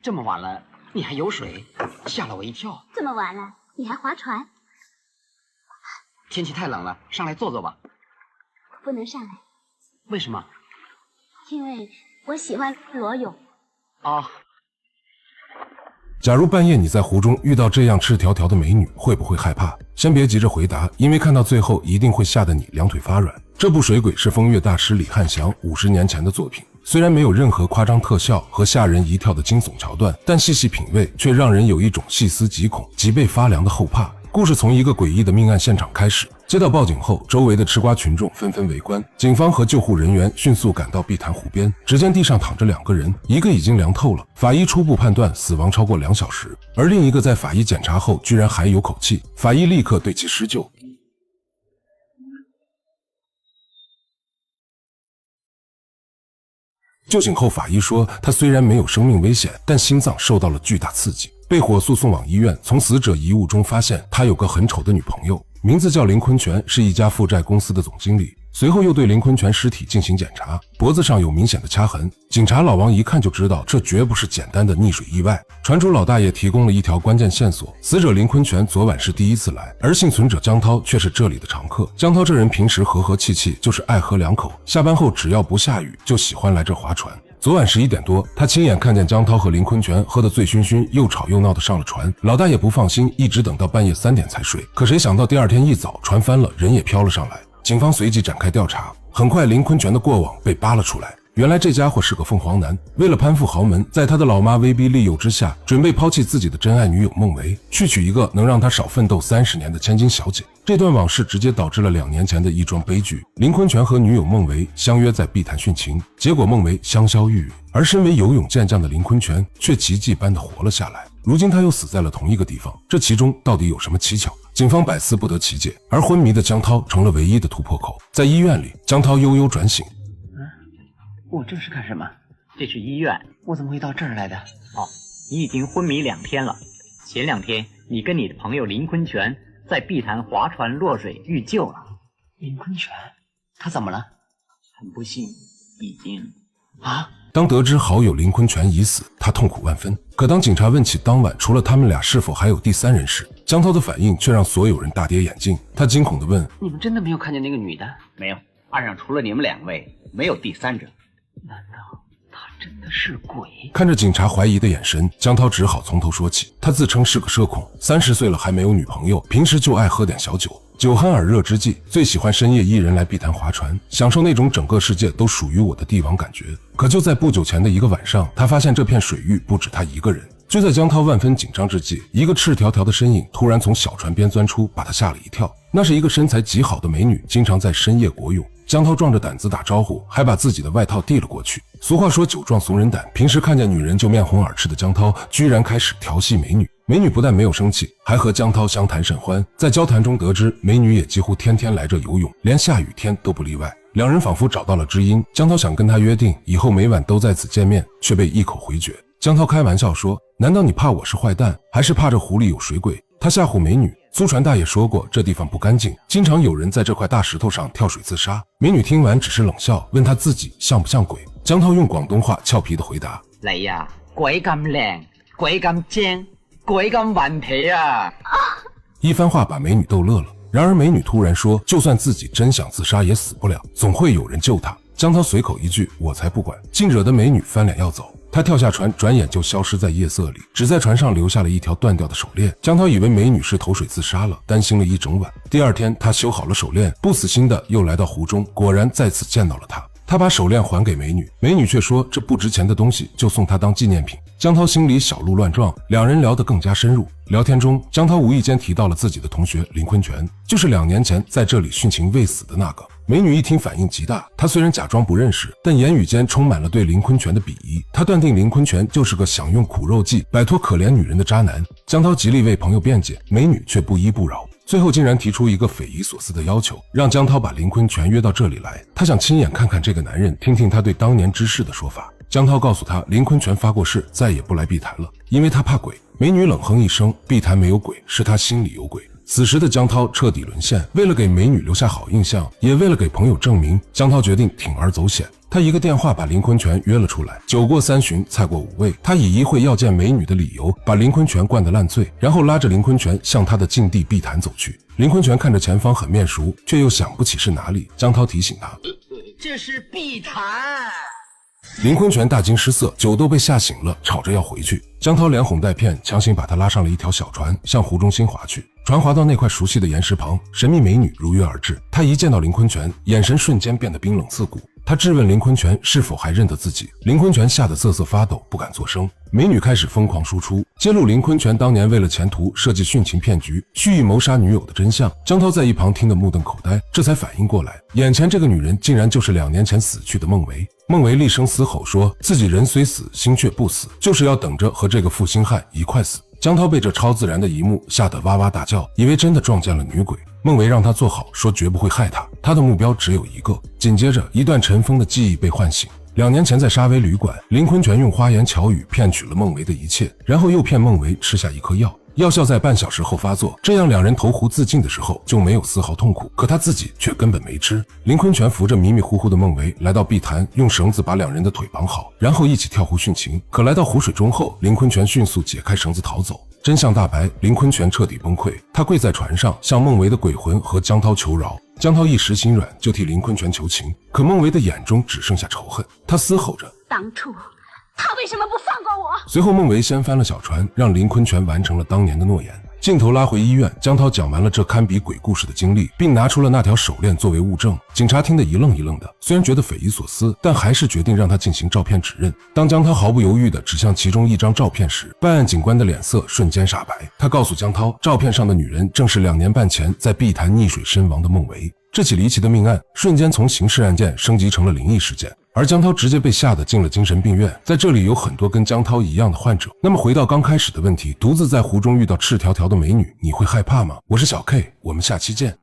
这么晚了，你还游水，吓了我一跳。这么晚了，你还划船？天气太冷了，上来坐坐吧。不能上来。为什么？因为我喜欢裸泳。哦。假如半夜你在湖中遇到这样赤条条的美女，会不会害怕？先别急着回答，因为看到最后一定会吓得你两腿发软。这部《水鬼》是风月大师李翰祥50年前的作品，虽然没有任何夸张特效和吓人一跳的惊悚桥段，但细细品味却让人有一种细思极恐、脊背发凉的后怕。故事从一个诡异的命案现场开始，接到报警后，周围的吃瓜群众纷纷围观，警方和救护人员迅速赶到碧潭湖边，只见地上躺着2个人，一个已经凉透了，法医初步判断死亡超过2小时，而另一个在法医检查后居然还有口气，法医立刻对其施救。救醒后，法医说他虽然没有生命危险，但心脏受到了巨大刺激，被火速送往医院。从死者遗物中发现他有个很丑的女朋友，名字叫林坤全，是一家负债公司的总经理。随后又对林坤全尸体进行检查，脖子上有明显的掐痕，警察老王一看就知道这绝不是简单的溺水意外。传出老大爷提供了一条关键线索，死者林坤全昨晚是第一次来，而幸存者江涛却是这里的常客。江涛这人平时和和气气，就是爱喝2口，下班后只要不下雨就喜欢来这划船。昨晚11点多，他亲眼看见江涛和林坤全喝得醉醺醺，又吵又闹的上了船。老大爷不放心，一直等到半夜3点才睡。可谁想到第二天一早，船翻了，人也飘了上来。警方随即展开调查，很快林坤全的过往被扒了出来。原来这家伙是个凤凰男，为了攀附豪门，在他的老妈威逼利诱之下，准备抛弃自己的真爱女友孟维，去娶一个能让他少奋斗30年的千金小姐。这段往事直接导致了2年前的一桩悲剧。林坤全和女友孟维相约在碧潭殉情，结果孟维香消玉殒，而身为游泳健将的林坤全却奇迹般的活了下来。如今他又死在了同一个地方，这其中到底有什么蹊跷？警方百思不得其解，而昏迷的江涛成了唯一的突破口。在医院里，江涛悠悠转醒。我这是干什么？这是医院，我怎么会到这儿来的？哦，你已经昏迷2天了。前2天，你跟你的朋友林坤全在碧潭划船落水遇救了。林坤全，他怎么了？很不幸，已经……当得知好友林坤全已死，他痛苦万分。可当警察问起当晚除了他们俩是否还有第3人时，江涛的反应却让所有人大跌眼镜。他惊恐地问：“你们真的没有看见那个女的？”“没有，岸上除了你们2位，没有第3者。”“难道她真的是鬼？”看着警察怀疑的眼神，江涛只好从头说起。他自称是个社恐，30岁了还没有女朋友，平时就爱喝点小酒。酒酣耳热之际，最喜欢深夜一人来碧潭划船，享受那种整个世界都属于我的帝王感觉。可就在不久前的一个晚上，他发现这片水域不止他一个人。就在江涛万分紧张之际，一个赤条条的身影突然从小船边钻出，把他吓了一跳。那是一个身材极好的美女，经常在深夜国泳。江涛壮着胆子打招呼，还把自己的外套递了过去。俗话说酒壮怂人胆，平时看见女人就面红耳赤的江涛，居然开始调戏美女。美女不但没有生气，还和江涛相谈甚欢。在交谈中得知，美女也几乎天天来这游泳，连下雨天都不例外。2人仿佛找到了知音，江涛想跟她约定，以后每晚都在此见面，却被一口回绝。江涛开玩笑说：“难道你怕我是坏蛋，还是怕这湖里有水鬼？”他吓唬美女。租船大爷说过，这地方不干净，经常有人在这块大石头上跳水自杀。美女听完只是冷笑，问他自己像不像鬼。江涛用广东话俏皮地回答：“你呀，鬼咁靚，鬼咁精，鬼咁顽皮啊！”一番话把美女逗乐了。然而美女突然说，就算自己真想自杀也死不了，总会有人救她。江涛随口一句：“我才不管”，竟惹得美女翻脸要走。他跳下船，转眼就消失在夜色里，只在船上留下了一条断掉的手链。江涛以为美女是投水自杀了，担心了一整晚。第2天，他修好了手链，不死心的又来到湖中，果然再次见到了她。他把手链还给美女，美女却说这不值钱的东西就送她当纪念品。江涛心里小鹿乱撞，2人聊得更加深入。聊天中，江涛无意间提到了自己的同学林坤全，就是2年前在这里殉情未死的那个。美女一听反应极大，她虽然假装不认识，但言语间充满了对林坤全的鄙夷。她断定林坤全就是个想用苦肉计摆脱可怜女人的渣男。江涛极力为朋友辩解，美女却不依不饶，最后竟然提出一个匪夷所思的要求，让江涛把林坤全约到这里来，他想亲眼看看这个男人，听听他对当年之事的说法。江涛告诉他，林坤全发过誓，再也不来碧潭了，因为他怕鬼。美女冷哼一声，碧潭没有鬼，是他心里有鬼。此时的江涛彻底沦陷，为了给美女留下好印象，也为了给朋友证明，江涛决定铤而走险。他一个电话把林坤全约了出来，酒过三巡，菜过五味，他以一会要见美女的理由，把林坤全灌得烂醉，然后拉着林坤全向他的禁地碧潭走去。林坤全看着前方很面熟，却又想不起是哪里。江涛提醒他，这是碧潭。林坤全大惊失色，酒都被吓醒了，吵着要回去。江涛连哄带骗，强行把他拉上了一条小船，向湖中心划去。船划到那块熟悉的岩石旁，神秘美女如约而至。她一见到林坤全，眼神瞬间变得冰冷刺骨。她质问林坤全是否还认得自己。林坤全吓得瑟瑟发抖，不敢作声。美女开始疯狂输出，揭露林坤全当年为了前途设计殉情骗局，蓄意谋杀女友的真相。江涛在一旁听得目瞪口呆，这才反应过来，眼前这个女人竟然就是2年前死去的孟维。孟维厉声嘶吼说自己人虽死，心却不死，就是要等着和这个负心汉一块死。江涛被这超自然的一幕吓得哇哇大叫，以为真的撞见了女鬼。孟维让他坐好，说绝不会害他，他的目标只有一个。紧接着，一段尘封的记忆被唤醒。2年前在沙威旅馆，林坤全用花言巧语骗取了孟维的一切，然后又骗孟维吃下一颗药。药效在半小时后发作，这样2人投湖自尽的时候就没有丝毫痛苦，可他自己却根本没吃。林坤全扶着迷迷糊糊的孟维来到碧潭，用绳子把2人的腿绑好，然后一起跳湖殉情。可来到湖水中后，林坤全迅速解开绳子逃走。真相大白，林坤全彻底崩溃，他跪在船上向孟维的鬼魂和江涛求饶。江涛一时心软，就替林坤全求情，可孟维的眼中只剩下仇恨，他嘶吼着当初他为什么不放过我？随后孟维掀翻了小船，让林坤全完成了当年的诺言。镜头拉回医院，江涛讲完了这堪比鬼故事的经历，并拿出了那条手链作为物证。警察听得一愣一愣的，虽然觉得匪夷所思，但还是决定让他进行照片指认。当江涛毫不犹豫地指向其中一张照片时，办案警官的脸色瞬间煞白。他告诉江涛，照片上的女人正是2年半前在碧潭溺水身亡的孟维。这起离奇的命案瞬间从刑事案件升级成了灵异事件，而江涛直接被吓得进了精神病院。在这里有很多跟江涛一样的患者。那么回到刚开始的问题，独自在湖中遇到赤条条的美女，你会害怕吗？我是小 K， 我们下期见。